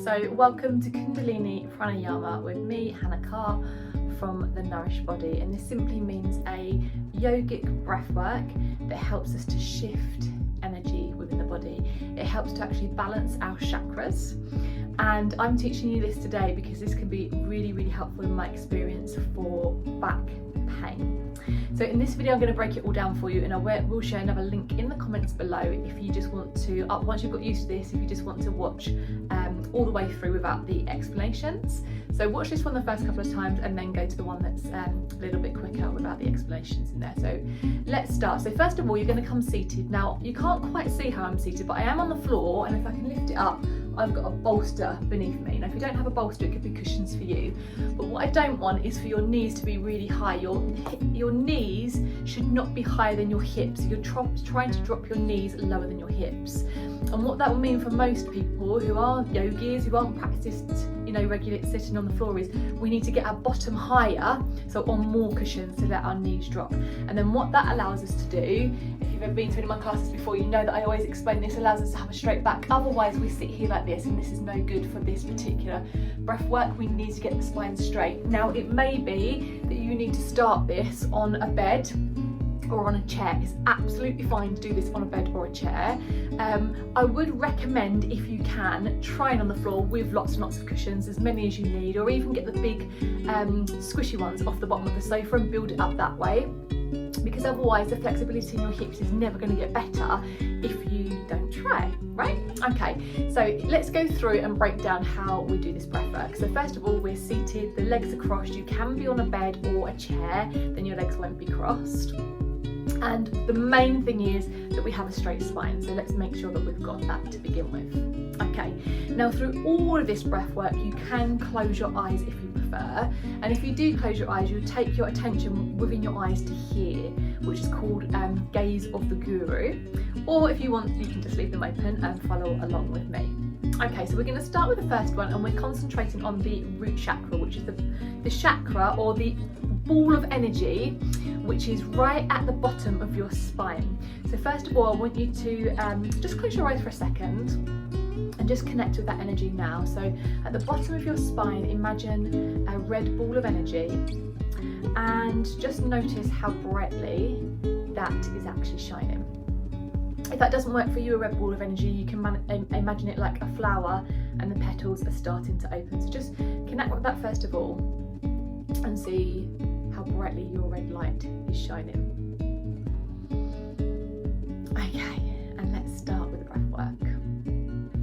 So welcome to Kundalini pranayama with me, Hannah Carr, from the Nourished Body, and this simply means a yogic breath work that helps us to shift energy within the body. It helps to actually balance our chakras, and I'm teaching you this today because this can be really helpful in my experience for back pain. So in this video I'm going to break it all down for you, and I will share another link in the comments below if you just want to, once you've got used to this, if you just want to watch all the way through without the explanations. So watch this one the first couple of times and then go to the one that's a little bit quicker without the explanations in there. So let's start. So first of all, you're going to come seated. Now you can't quite see how I'm seated, but I am on the floor, and if I can lift it up, I've got a bolster beneath me. Now if you don't have a bolster, it could be cushions for you, but what I don't want is for your knees to be really high. Your knees should not be higher than your hips. You're trying to drop your knees lower than your hips, and what that will mean for most people who are yogis, who aren't practiced regularly sitting on the floor, is we need to get our bottom higher, so on more cushions, to let our knees drop. And then what that allows us to do, if you've ever been to any of my classes before, you know that I always explain this allows us to have a straight back. Otherwise we sit here like this, and this is no good for this particular breath work. We need to get the spine straight. Now it may be that you need to start this on a bed or on a chair. It's absolutely fine to do this on a bed or a chair. I would recommend, if you can, trying on the floor with lots and lots of cushions, as many as you need, or even get the big squishy ones off the bottom of the sofa and build it up that way, because otherwise the flexibility in your hips is never going to get better if you don't try, right? Okay, so let's go through and break down how we do this breath work. So first of all, we're seated, the legs are crossed. You can be on a bed or a chair, then your legs won't be crossed. And the main thing is that we have a straight spine, so let's make sure that we've got that to begin with. Okay, now through all of this breath work, you can close your eyes if you prefer, and if you do close your eyes, you take your attention within your eyes to here, which is called gaze of the guru, or if you want, you can just leave them open and follow along with me. Okay, so we're going to start with the first one, and we're concentrating on the root chakra, which is the chakra, or the ball of energy, which is right at the bottom of your spine. So first of all, I want you to just close your eyes for a second and just connect with that energy now. So at the bottom of your spine, imagine a red ball of energy, and just notice how brightly that is actually shining. If that doesn't work for you, a red ball of energy, you can imagine it like a flower and the petals are starting to open. So just connect with that first of all and see how brightly your red light is shining. Okay, and let's start with the breath work.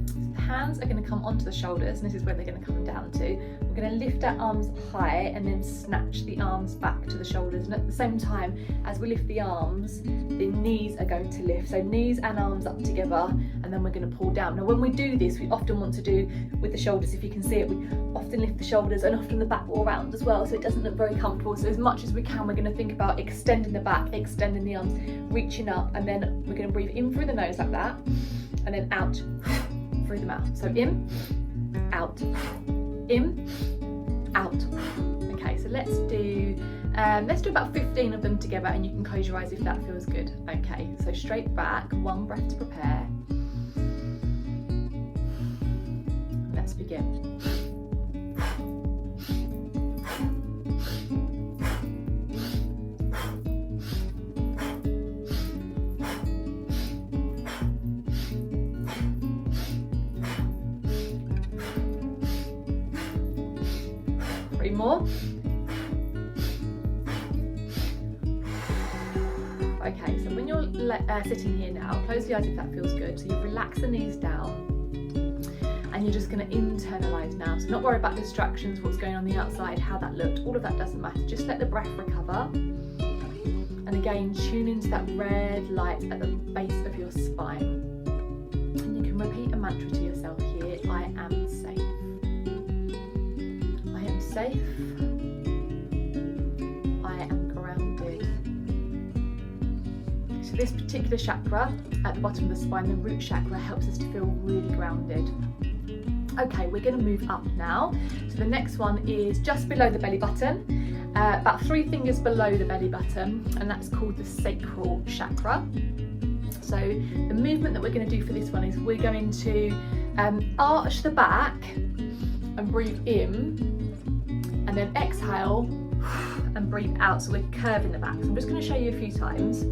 So the hands are going to come onto the shoulders, and this is where they're going to come down to. We're going to lift our arms high and then snatch the arms back to the shoulders, and at the same time as we lift the arms, the knees are going to lift. So knees and arms up together, and then we're going to pull down. Now when we do this, we often want to do with the shoulders, if you can see it, we often lift the shoulders and often the back all around as well, so it doesn't look very comfortable. So as much as we can, we're going to think about extending the back, extending the arms, reaching up, and then we're going to breathe in through the nose like that, and then out through the mouth. So in, out, in, out. Okay, so let's do about 15 of them together, and you can close your eyes if that feels good. Okay, so straight back, one breath to prepare. Let's begin. 3 more. Okay, so when you're sitting here now, close the eyes if that feels good. So you relax the knees down, and you're just going to internalize now. So not worry about distractions, what's going on the outside, how that looked, all of that doesn't matter. Just let the breath recover. And again, tune into that red light at the base of your spine. And you can repeat a mantra to yourself here: I am safe. I am safe. I am grounded. So this particular chakra at the bottom of the spine, the root chakra, helps us to feel really grounded. Okay, we're going to move up now. So the next one is just below the belly button, about 3 fingers below the belly button, and that's called the sacral chakra. So the movement that we're going to do for this one is we're going to arch the back and breathe in, and then exhale and breathe out. So we're curving the back. So I'm just going to show you a few times.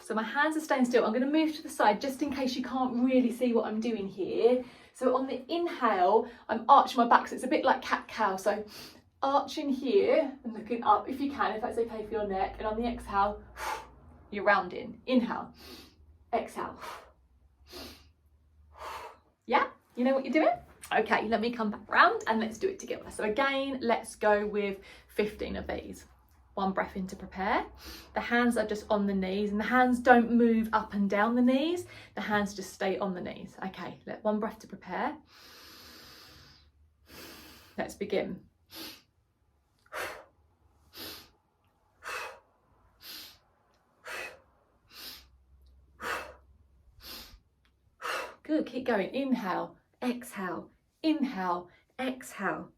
So my hands are staying still. I'm going to move to the side just in case you can't really see what I'm doing here. So on the inhale, I'm arching my back, so it's a bit like cat-cow. So arching here and looking up if you can, if that's okay for your neck. And on the exhale, you're rounding. Inhale, exhale. Yeah, you know what you're doing? Okay, let me come back round and let's do it together. So again, let's go with 15 of these. One breath in to prepare. The hands are just on the knees, and the hands don't move up and down the knees. The hands just stay on the knees. Okay, one breath to prepare. Let's begin. Good, keep going. Inhale, exhale, inhale, exhale.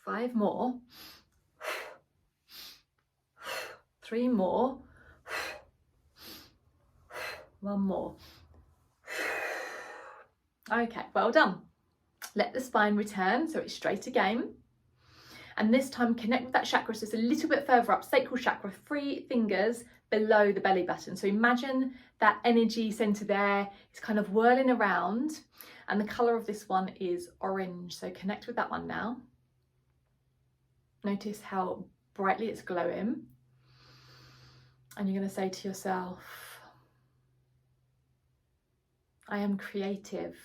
5 more. 3 more. 1 more. Okay, well done. Let the spine return so it's straight again. And this time connect with that chakra just a little bit further up, sacral chakra, 3 fingers below the belly button. So imagine that energy center there is kind of whirling around, and the color of this one is orange. So connect with that one now. Notice how brightly it's glowing. And you're going to say to yourself, I am creative.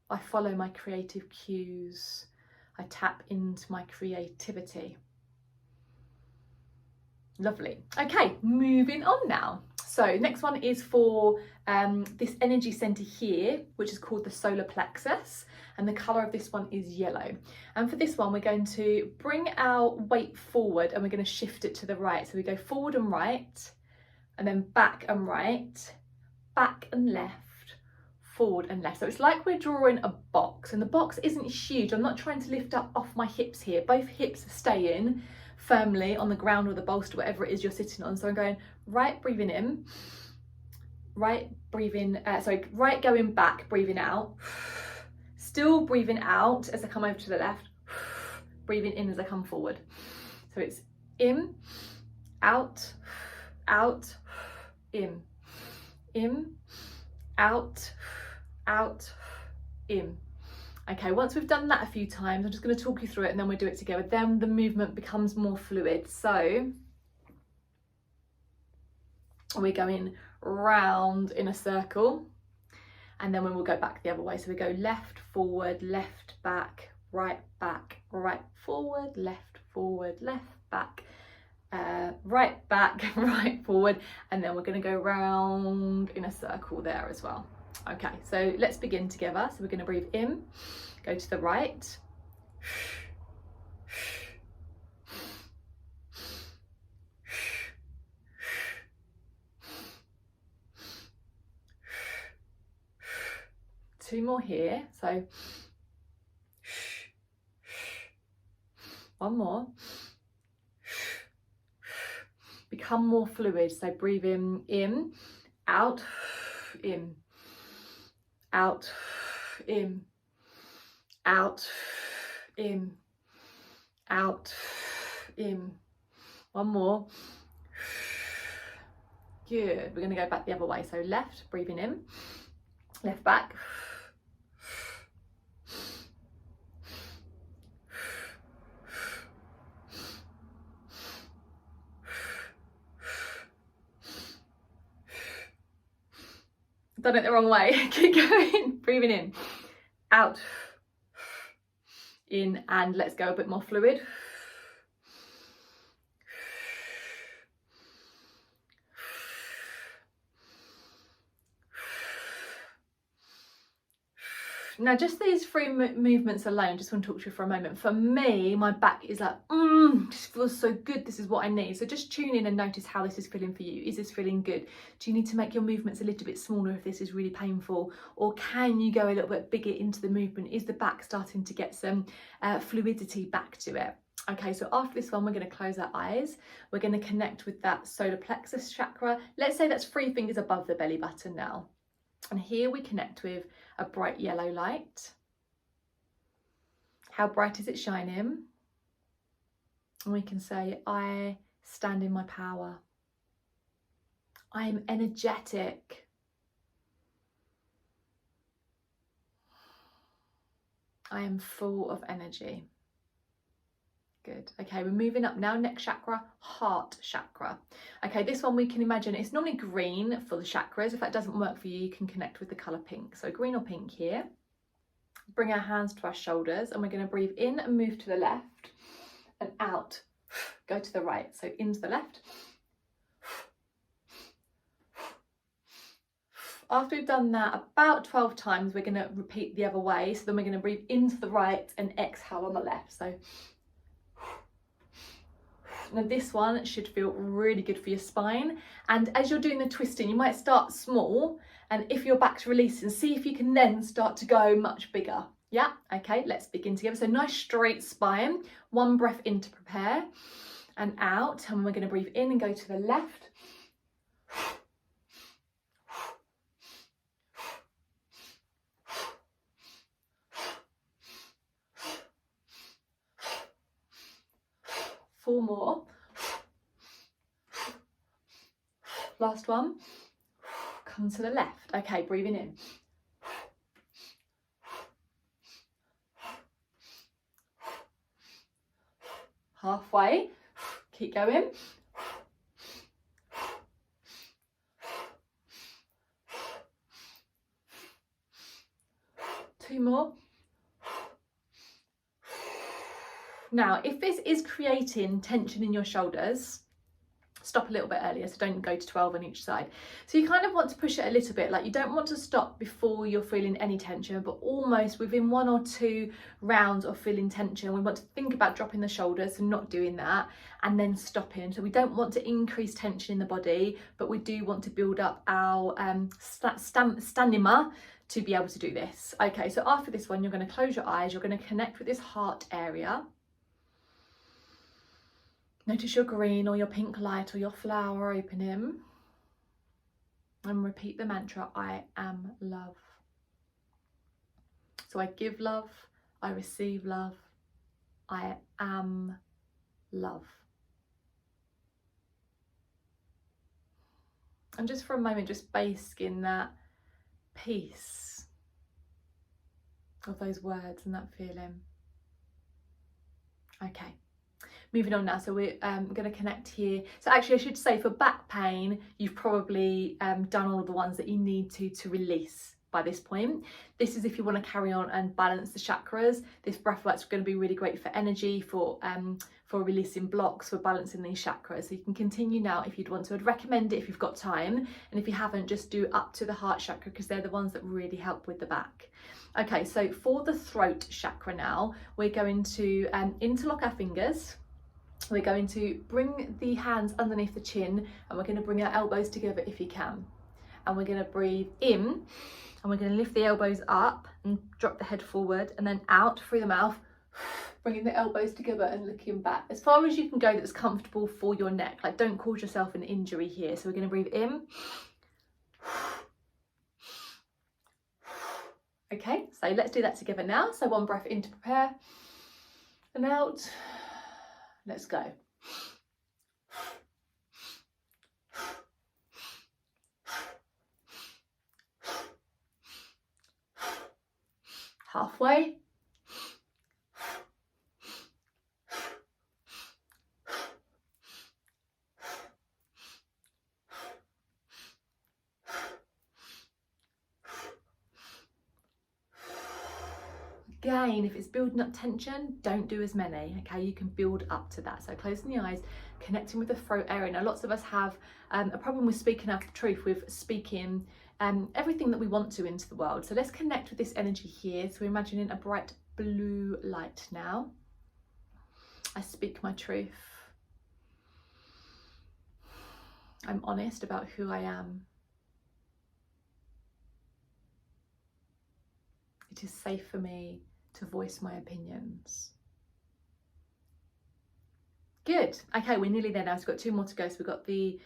I follow my creative cues. I tap into my creativity. Lovely. Okay, moving on now. So next one is for this energy center here, which is called the solar plexus. And the color of this one is yellow. And for this one, we're going to bring our weight forward and we're going to shift it to the right. So we go forward and right, and then back and right, back and left, forward and left. So it's like we're drawing a box, and the box isn't huge. I'm not trying to lift up off my hips here. Both hips are staying firmly on the ground or the bolster, whatever it is you're sitting on. So I'm going right, breathing in, right, breathing, right going back, breathing out, still breathing out as I come over to the left, breathing in as I come forward. So it's in, out, out, in, out, out, in. Okay, once we've done that a few times, I'm just going to talk you through it and then we'll do it together. Then the movement becomes more fluid. So we're going round in a circle, and then when we'll go back the other way. So we go left, forward, left, back, right, forward, left, back, right, forward, and then we're going to go round in a circle there as well. Okay, so let's begin together. So we're going to breathe in, go to the right, two more here, so one more, become more fluid, so breathe in, out, in, out, in, out, in, out, in. One more. Good. We're going to go back the other way. So left, breathing in, left back. Done it the wrong way. Keep going. Breathing in, out, in, and let's go a bit more fluid. Now, just these 3 movements alone, just want to talk to you for a moment. For me, my back is like, this feels so good. This is what I need. So just tune in and notice how this is feeling for you. Is this feeling good? Do you need to make your movements a little bit smaller if this is really painful? Or can you go a little bit bigger into the movement? Is the back starting to get some fluidity back to it? Okay, so after this one, we're going to close our eyes. We're going to connect with that solar plexus chakra. Let's say that's 3 fingers above the belly button now. And here we connect with a bright yellow light. How bright is it shining? And we can say, I stand in my power. I am energetic. I am full of energy. Good. Okay, we're moving up now. Next chakra, heart chakra. Okay, this one we can imagine it's normally green for the chakras. If that doesn't work for you, you can connect with the colour pink. So green or pink here. Bring our hands to our shoulders and we're going to breathe in and move to the left and out. Go to the right. So into the left. After we've done that about 12 times, we're going to repeat the other way. So then we're going to breathe into the right and exhale on the left. So now this one should feel really good for your spine. And as you're doing the twisting, you might start small. And if your back's releasing, see if you can then start to go much bigger. Yeah, okay, let's begin together. So nice straight spine. 1 breath in to prepare and out. And we're going to breathe in and go to the left. Four more. Last one. Come to the left. Okay, breathing in. Halfway. Keep going. Two more. Now, if this is creating tension in your shoulders, stop a little bit earlier, so don't go to 12 on each side. So you kind of want to push it a little bit, like you don't want to stop before you're feeling any tension, but almost within 1 or 2 rounds of feeling tension, we want to think about dropping the shoulders and not doing that, and then stopping. So we don't want to increase tension in the body, but we do want to build up our stamina to be able to do this. Okay, so after this one, you're going to close your eyes, you're going to connect with this heart area. Notice your green or your pink light or your flower opening. And repeat the mantra, I am love. So I give love, I receive love, I am love. And just for a moment, just bask in that peace of those words and that feeling. Okay. Moving on now, so we're going to connect here. So actually I should say for back pain, you've probably done all of the ones that you need to release by this point. This is if you want to carry on and balance the chakras. This breath work's going to be really great for energy, for releasing blocks, for balancing these chakras. So you can continue now if you'd want to. I'd recommend it if you've got time, and if you haven't, just do up to the heart chakra because they're the ones that really help with the back. Okay, so for the throat chakra now, we're going to interlock our fingers. We're going to bring the hands underneath the chin and we're going to bring our elbows together if you can. And we're going to breathe in and we're going to lift the elbows up and drop the head forward and then out through the mouth, bringing the elbows together and looking back as far as you can go that's comfortable for your neck. Like don't cause yourself an injury here. So we're going to breathe in. Okay, so let's do that together now. So 1 breath in to prepare and out. Let's go. Halfway. Again, if it's building up tension, don't do as many, okay? You can build up to that. So closing the eyes, connecting with the throat area. Now, lots of us have a problem with speaking our truth, with speaking everything that we want to into the world. So let's connect with this energy here. So we're imagining a bright blue light now. I speak my truth. I'm honest about who I am. It is safe for me to voice my opinions. Good. Okay, we're nearly there now. So we've got 2 more to go. So we've got the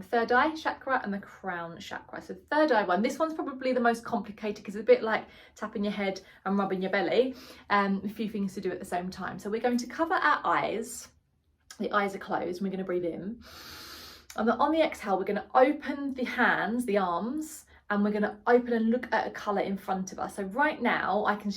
third eye chakra and the crown chakra. So the third eye one, this one's probably the most complicated because it's a bit like tapping your head and rubbing your belly. A few things to do at the same time. So we're going to cover our eyes. The eyes are closed and we're going to breathe in. And on the exhale, we're going to open the hands, the arms, and we're going to open and look at a colour in front of us. So right now I can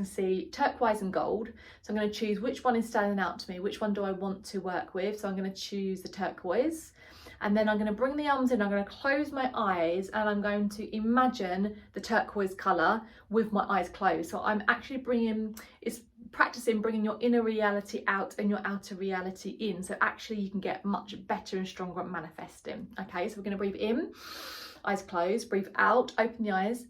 see turquoise and gold. So I'm going to choose which one is standing out to me, which one do I want to work with. So I'm going to choose the turquoise. And then I'm going to bring the arms in, I'm going to close my eyes and I'm going to imagine the turquoise colour with my eyes closed. So I'm actually practicing bringing your inner reality out and your outer reality in. So actually you can get much better and stronger at manifesting. Okay, so we're going to breathe in, eyes closed, breathe out, open the eyes,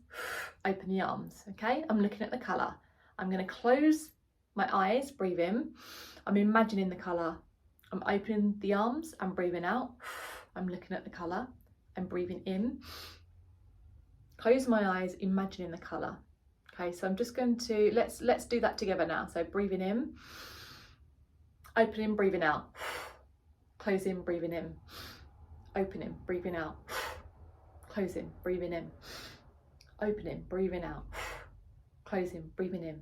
open the arms. Okay, I'm looking at the colour. I'm going to close my eyes, breathe in. I'm imagining the colour. I'm opening the arms, I'm breathing out. I'm looking at the colour, I'm breathing in. Close my eyes, imagining the colour. Okay, so I'm just going to, let's do that together now. So breathing in, opening, breathing out. Closing, breathing in. Opening, breathing out. Closing, breathing in. Opening, breathing out. Closing, breathing in.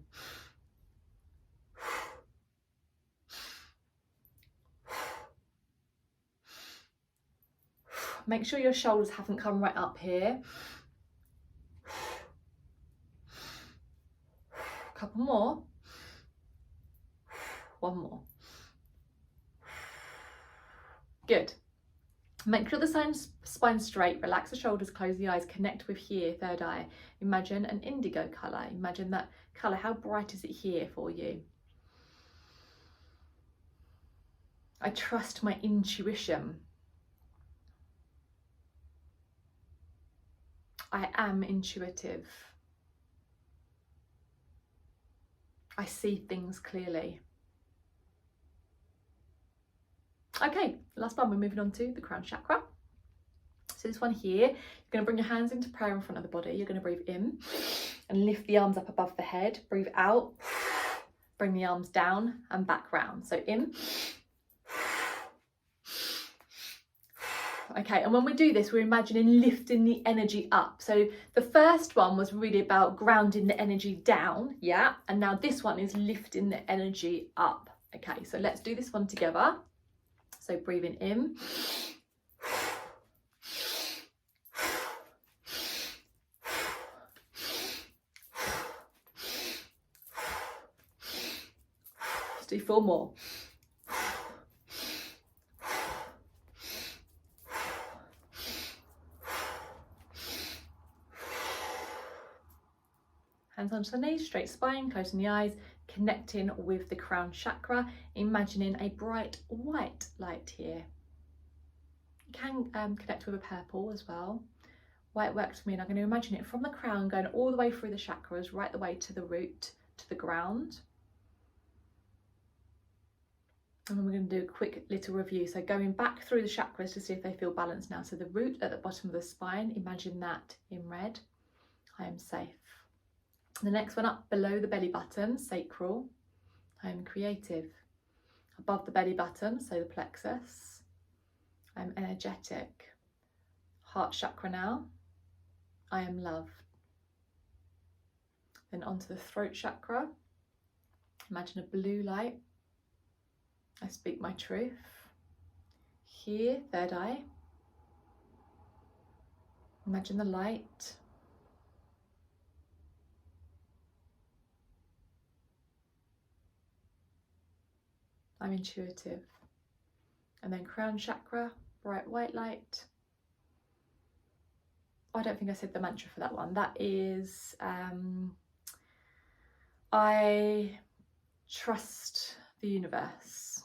Make sure your shoulders haven't come right up here. Couple more. One more. Good. Make sure the spine's straight, relax the shoulders, close the eyes, connect with here, third eye. Imagine an indigo colour. Imagine that colour. How bright is it here for you? I trust my intuition. I am intuitive. I see things clearly. Okay, last one, we're moving on to the crown chakra. So this one here, you're going to bring your hands into prayer in front of the body. You're going to breathe in and lift the arms up above the head. Breathe out, bring the arms down and back round. So in. Okay, and when we do this, we're imagining lifting the energy up. So the first one was really about grounding the energy down, yeah? And now this one is lifting the energy up. Okay, so let's do this one together. So breathing in. Let's do 4 more. Hands onto the knees, straight spine, closing the eyes, connecting with the crown chakra, imagining a bright white light here. You can connect with a purple as well. White works for me, and I'm going to imagine it from the crown going all the way through the chakras, right the way to the root, to the ground. And then we're going to do a quick little review. So going back through the chakras to see if they feel balanced now. So the root at the bottom of the spine, imagine that in red. I am safe. The next one up below the belly button, sacral, I am creative. Above the belly button, so the plexus, I am energetic. Heart chakra now, I am love. Then onto the throat chakra, imagine a blue light, I speak my truth. Here, third eye, imagine the light. I'm intuitive. And then crown chakra, bright white light. Oh, I don't think I said the mantra for that one. That is, I trust the universe.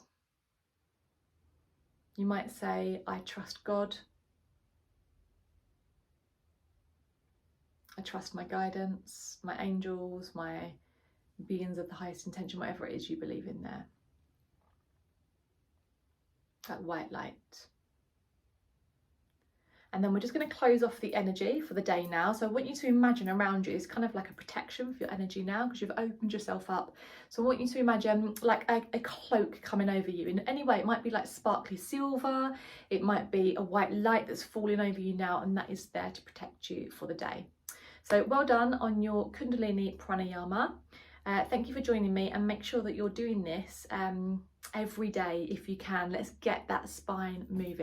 You might say, I trust God. I trust my guidance, my angels, my beings of the highest intention, whatever it is you believe in there. That white light. And then we're just going to close off the energy for the day now. So I want you to imagine around you is kind of like a protection for your energy now, because you've opened yourself up. So I want you to imagine like a cloak coming over you in any way. It might be like sparkly silver, it might be a white light that's falling over you now, and that is there to protect you for the day. So well done on your Kundalini pranayama. Thank you for joining me, and make sure that you're doing this every day if you can. Let's get that spine moving.